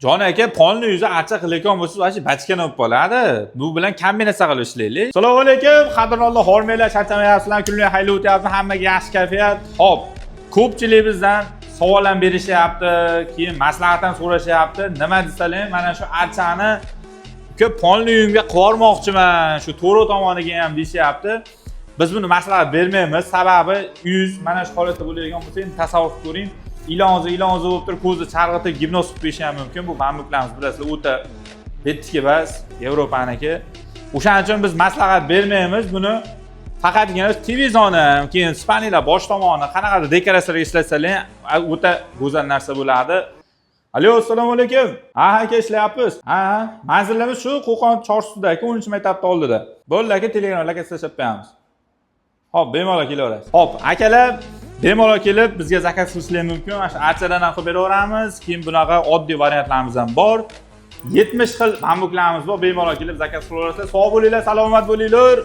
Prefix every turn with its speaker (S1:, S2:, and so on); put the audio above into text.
S1: Jon aka, polni yuzi achchiq qilayotgan bo'lsiz, vashi bachkan bo'lib qoladi. Bu bilan kombinatsiya qilib ishlaylik. Assalomu alaykum, qadrli hormaylar, charchamayapsizlar, kunlar xayrli o'tyapti, hammaga yaxshi kayfiyat. Xo'p, ko'pchilik bizdan savollar berishyapti, keyin maslahat ham so'rashyapti. Nima desalar, mana shu archani ko'p polni uyimga qilmoqchiman, shu to'g'ri tomoniga ham deyapti. Biz buni maslahat bermaymiz, sababi uyingiz mana shu holatda bo'ladigan bo'lsa, endi tasavvur ko'ring. Ilonzi bo'lib turib, ko'zni charg'itib gipnoz qilib berishi ham mumkin. Bu bambuklarimiz bilasizlar, o'ta betiki bas, Yevropaniki. O'shaning uchun biz maslahat bermaymiz. Buni faqatgina televizorni, keyin spaniyalar bosh tomoni qanaqadir dekoratsiyaga ishlatsalar, o'ta go'zal narsa bo'ladi. Alo, assalomu alaykum. Ha, aka, ishlayapmiz. Ha, manzilimiz shu Qo'qon Chorsusidagi 10-maktabning oldida. Bo'ldi aka, Telegram lokatsiyasi qo'yamiz. Hop, bemalol kelaverasiz. Hop, akalar, bemalol kelib bizga zakaz qilishlar mumkin. Mana shu archadan ham qilib beraveramiz. Keyin bunaqa oddiy variantlarimiz ham bor. 70 xil bambuklarimiz bor. Bemalol kelib zakaz qilaverasizlar. Sog' bo'linglar, salomat bo'linglar.